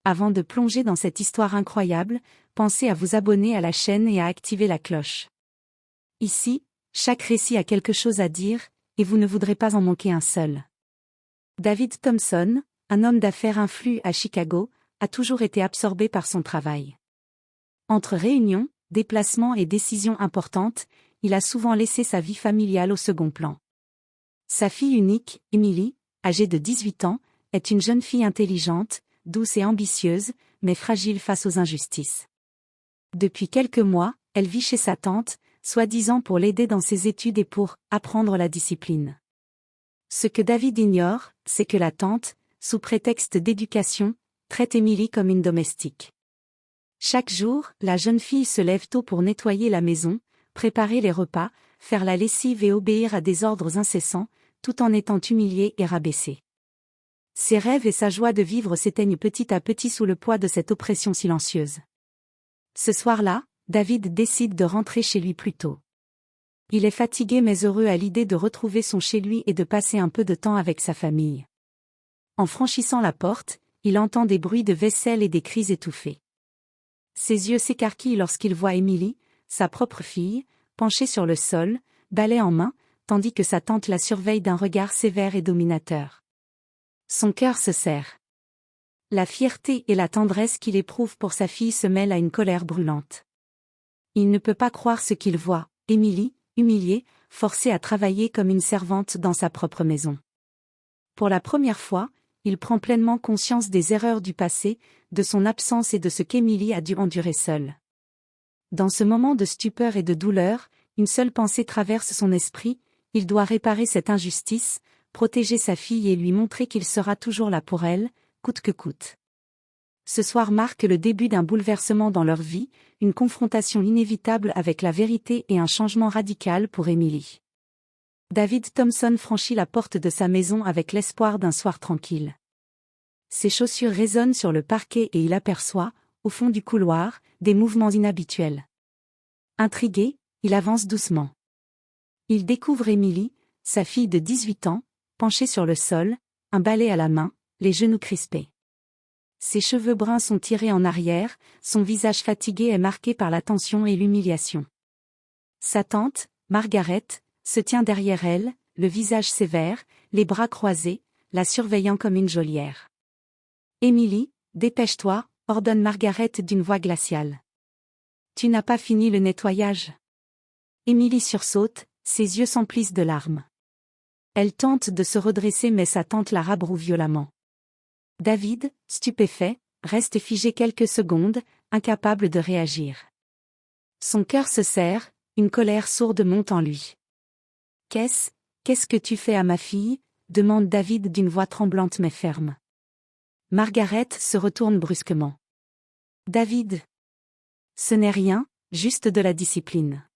Avant de plonger dans cette histoire incroyable, pensez à vous abonner à la chaîne et à activer la cloche. Ici, chaque récit a quelque chose à dire, et vous ne voudrez pas en manquer un seul. David Thompson, un homme d'affaires influent à Chicago, a toujours été absorbé par son travail. Entre réunions, déplacements et décisions importantes, il a souvent laissé sa vie familiale au second plan. Sa fille unique, Emily, âgée de 18 ans, est une jeune fille intelligente, douce et ambitieuse, mais fragile face aux injustices. Depuis quelques mois, elle vit chez sa tante, soi-disant pour l'aider dans ses études et pour apprendre la discipline. Ce que David ignore, c'est que la tante, sous prétexte d'éducation, traite Emily comme une domestique. Chaque jour, la jeune fille se lève tôt pour nettoyer la maison, préparer les repas, faire la lessive et obéir à des ordres incessants, tout en étant humiliée et rabaissée. Ses rêves et sa joie de vivre s'éteignent petit à petit sous le poids de cette oppression silencieuse. Ce soir-là, David décide de rentrer chez lui plus tôt. Il est fatigué mais heureux à l'idée de retrouver son chez lui et de passer un peu de temps avec sa famille. En franchissant la porte, il entend des bruits de vaisselle et des cris étouffés. Ses yeux s'écarquillent lorsqu'il voit Emily, sa propre fille, penchée sur le sol, balai en main, tandis que sa tante la surveille d'un regard sévère et dominateur. Son cœur se serre. La fierté et la tendresse qu'il éprouve pour sa fille se mêlent à une colère brûlante. Il ne peut pas croire ce qu'il voit, Emily, humiliée, forcée à travailler comme une servante dans sa propre maison. Pour la première fois, il prend pleinement conscience des erreurs du passé, de son absence et de ce qu'Emily a dû endurer seule. Dans ce moment de stupeur et de douleur, une seule pensée traverse son esprit, il doit réparer cette injustice, protéger sa fille et lui montrer qu'il sera toujours là pour elle, coûte que coûte. Ce soir marque le début d'un bouleversement dans leur vie, une confrontation inévitable avec la vérité et un changement radical pour Emily. David Thompson franchit la porte de sa maison avec l'espoir d'un soir tranquille. Ses chaussures résonnent sur le parquet et il aperçoit, au fond du couloir, des mouvements inhabituels. Intrigué, il avance doucement. Il découvre Emily, sa fille de 18 ans, penchée sur le sol, un balai à la main, les genoux crispés. Ses cheveux bruns sont tirés en arrière, son visage fatigué est marqué par la tension et l'humiliation. Sa tante, Margaret, se tient derrière elle, le visage sévère, les bras croisés, la surveillant comme une geôlière. « Emily, dépêche-toi », ordonne Margaret d'une voix glaciale. « Tu n'as pas fini le nettoyage ?» Emily sursaute, ses yeux s'emplissent de larmes. Elle tente de se redresser mais sa tante la rabroue violemment. David, stupéfait, reste figé quelques secondes, incapable de réagir. Son cœur se serre, une colère sourde monte en lui. « Qu'est-ce que tu fais à ma fille ?» demande David d'une voix tremblante mais ferme. Margaret se retourne brusquement. « David. Ce n'est rien, juste de la discipline.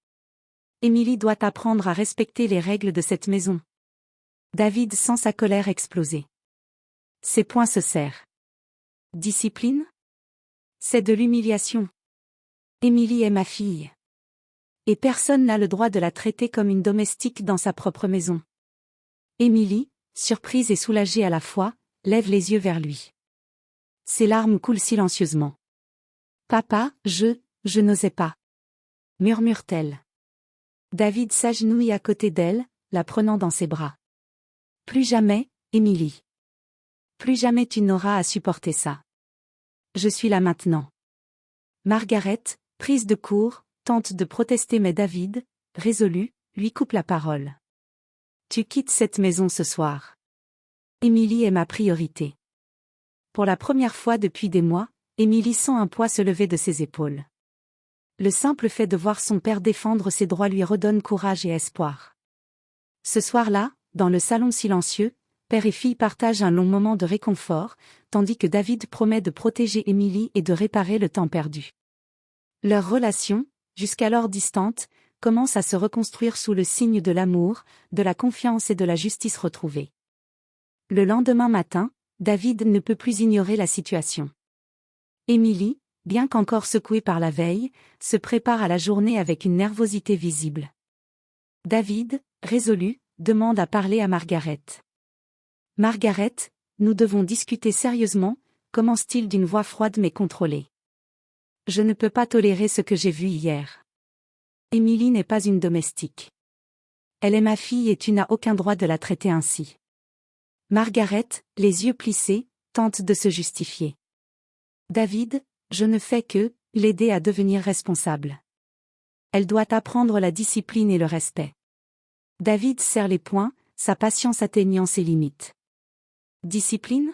Emily doit apprendre à respecter les règles de cette maison. » David sent sa colère exploser. Ses poings se serrent. Discipline ? C'est de l'humiliation. Emily est ma fille. Et personne n'a le droit de la traiter comme une domestique dans sa propre maison. Emily, surprise et soulagée à la fois, lève les yeux vers lui. Ses larmes coulent silencieusement. « Papa, je n'osais pas. » murmure-t-elle. David s'agenouille à côté d'elle, la prenant dans ses bras. « Plus jamais, Emily. Plus jamais tu n'auras à supporter ça. Je suis là maintenant. » Margaret, prise de court, tente de protester mais David, résolu, lui coupe la parole. « Tu quittes cette maison ce soir. Emily est ma priorité. » Pour la première fois depuis des mois, Emily sent un poids se lever de ses épaules. Le simple fait de voir son père défendre ses droits lui redonne courage et espoir. Ce soir-là, dans le salon silencieux, père et fille partagent un long moment de réconfort, tandis que David promet de protéger Emily et de réparer le temps perdu. Leur relation, jusqu'alors distante, commence à se reconstruire sous le signe de l'amour, de la confiance et de la justice retrouvée. Le lendemain matin, David ne peut plus ignorer la situation. Emily, bien qu'encore secouée par la veille, se prépare à la journée avec une nervosité visible. David, résolu, demande à parler à Margaret. « Margaret, nous devons discuter sérieusement, commence-t-il d'une voix froide mais contrôlée. Je ne peux pas tolérer ce que j'ai vu hier. Émilie n'est pas une domestique. Elle est ma fille et tu n'as aucun droit de la traiter ainsi. Margaret, les yeux plissés, tente de se justifier. David, je ne fais que l'aider à devenir responsable. Elle doit apprendre la discipline et le respect. David serre les poings, sa patience atteignant ses limites. Discipline?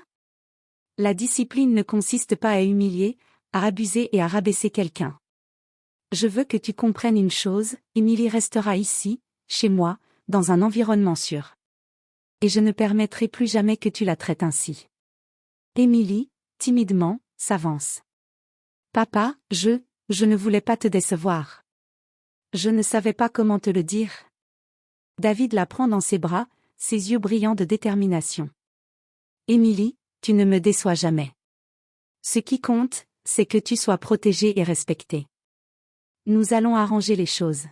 La discipline ne consiste pas à humilier, à abuser et à rabaisser quelqu'un. Je veux que tu comprennes une chose, Émilie restera ici, chez moi, dans un environnement sûr. Et je ne permettrai plus jamais que tu la traites ainsi. Émilie, timidement, s'avance. Papa, je ne voulais pas te décevoir. Je ne savais pas comment te le dire. David la prend dans ses bras, ses yeux brillants de détermination. Émilie, tu ne me déçois jamais. Ce qui compte, c'est que tu sois protégée et respectée. Nous allons arranger les choses.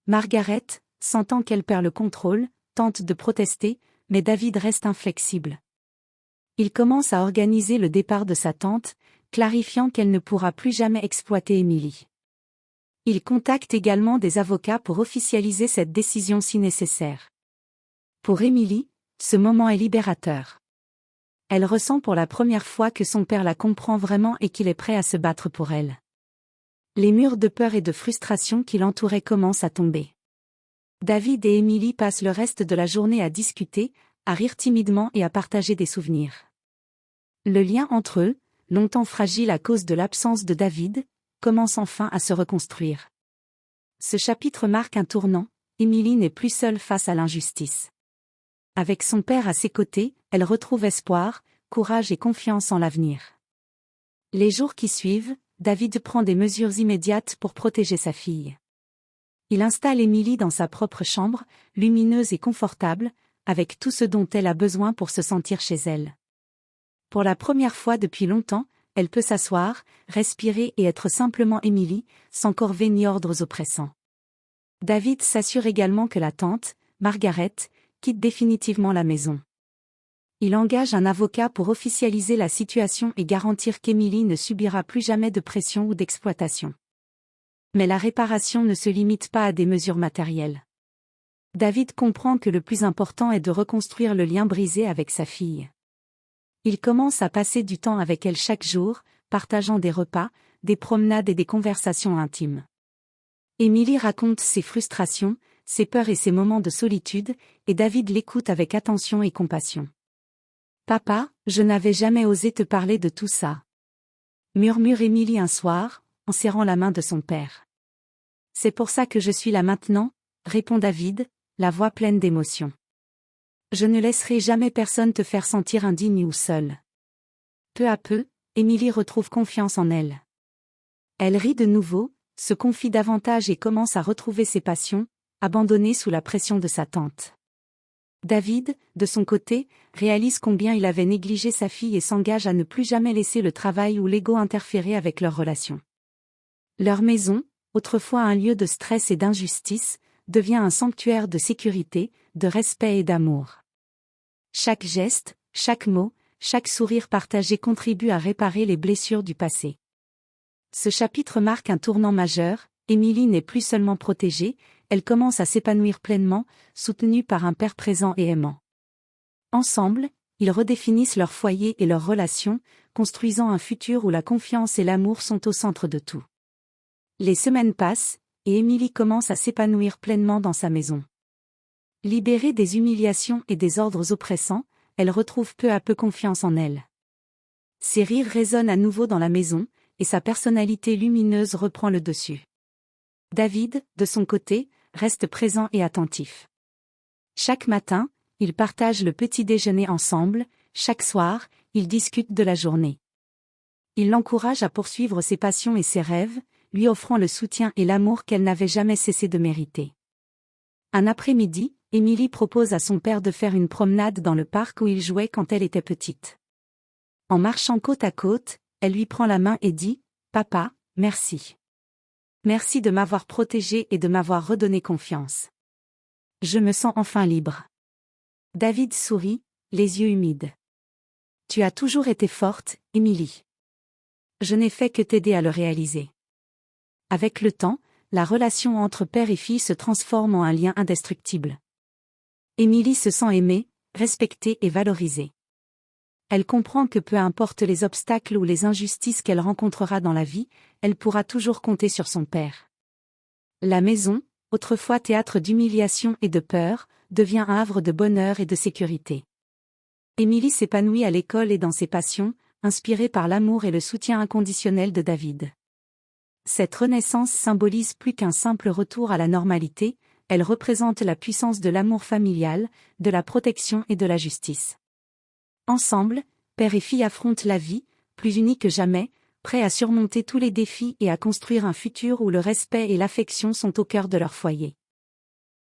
Margaret, sentant qu'elle perd le contrôle, tente de protester, mais David reste inflexible. Il commence à organiser le départ de sa tante, clarifiant qu'elle ne pourra plus jamais exploiter Émilie. Il contacte également des avocats pour officialiser cette décision si nécessaire. Pour Émilie, ce moment est libérateur. Elle ressent pour la première fois que son père la comprend vraiment et qu'il est prêt à se battre pour elle. Les murs de peur et de frustration qui l'entouraient commencent à tomber. David et Émilie passent le reste de la journée à discuter, à rire timidement et à partager des souvenirs. Le lien entre eux, longtemps fragile à cause de l'absence de David, commence enfin à se reconstruire. Ce chapitre marque un tournant, Émilie n'est plus seule face à l'injustice. Avec son père à ses côtés, elle retrouve espoir, courage et confiance en l'avenir. Les jours qui suivent, David prend des mesures immédiates pour protéger sa fille. Il installe Émilie dans sa propre chambre, lumineuse et confortable, avec tout ce dont elle a besoin pour se sentir chez elle. Pour la première fois depuis longtemps, elle peut s'asseoir, respirer et être simplement Émilie, sans corvée ni ordres oppressants. David s'assure également que la tante, Margaret, quitte définitivement la maison. Il engage un avocat pour officialiser la situation et garantir qu'Émilie ne subira plus jamais de pression ou d'exploitation. Mais la réparation ne se limite pas à des mesures matérielles. David comprend que le plus important est de reconstruire le lien brisé avec sa fille. Il commence à passer du temps avec elle chaque jour, partageant des repas, des promenades et des conversations intimes. Émilie raconte ses frustrations, ses peurs et ses moments de solitude, et David l'écoute avec attention et compassion. « Papa, je n'avais jamais osé te parler de tout ça. » murmure Émilie un soir, en serrant la main de son père. « C'est pour ça que je suis là maintenant, » répond David, la voix pleine d'émotion. « Je ne laisserai jamais personne te faire sentir indigne ou seule. » Peu à peu, Émilie retrouve confiance en elle. Elle rit de nouveau, se confie davantage et commence à retrouver ses passions, abandonnées sous la pression de sa tante. David, de son côté, réalise combien il avait négligé sa fille et s'engage à ne plus jamais laisser le travail ou l'ego interférer avec leur relation. Leur maison, autrefois un lieu de stress et d'injustice, devient un sanctuaire de sécurité, de respect et d'amour. Chaque geste, chaque mot, chaque sourire partagé contribue à réparer les blessures du passé. Ce chapitre marque un tournant majeur, Émilie n'est plus seulement protégée, elle commence à s'épanouir pleinement, soutenue par un père présent et aimant. Ensemble, ils redéfinissent leur foyer et leurs relations, construisant un futur où la confiance et l'amour sont au centre de tout. Les semaines passent, et Émilie commence à s'épanouir pleinement dans sa maison. Libérée des humiliations et des ordres oppressants, elle retrouve peu à peu confiance en elle. Ses rires résonnent à nouveau dans la maison, et sa personnalité lumineuse reprend le dessus. David, de son côté, reste présent et attentif. Chaque matin, ils partagent le petit déjeuner ensemble, chaque soir, ils discutent de la journée. Il l'encourage à poursuivre ses passions et ses rêves, lui offrant le soutien et l'amour qu'elle n'avait jamais cessé de mériter. Un après-midi, Émilie propose à son père de faire une promenade dans le parc où il jouait quand elle était petite. En marchant côte à côte, elle lui prend la main et dit « Papa, merci. Merci de m'avoir protégée et de m'avoir redonné confiance. Je me sens enfin libre. » David sourit, les yeux humides. Tu as toujours été forte, Émilie. Je n'ai fait que t'aider à le réaliser. Avec le temps, la relation entre père et fille se transforme en un lien indestructible. Émilie se sent aimée, respectée et valorisée. Elle comprend que peu importe les obstacles ou les injustices qu'elle rencontrera dans la vie, elle pourra toujours compter sur son père. La maison, autrefois théâtre d'humiliation et de peur, devient un havre de bonheur et de sécurité. Émilie s'épanouit à l'école et dans ses passions, inspirée par l'amour et le soutien inconditionnel de David. Cette renaissance symbolise plus qu'un simple retour à la normalité, elle représente la puissance de l'amour familial, de la protection et de la justice. Ensemble, père et fille affrontent la vie, plus unis que jamais, prêts à surmonter tous les défis et à construire un futur où le respect et l'affection sont au cœur de leur foyer.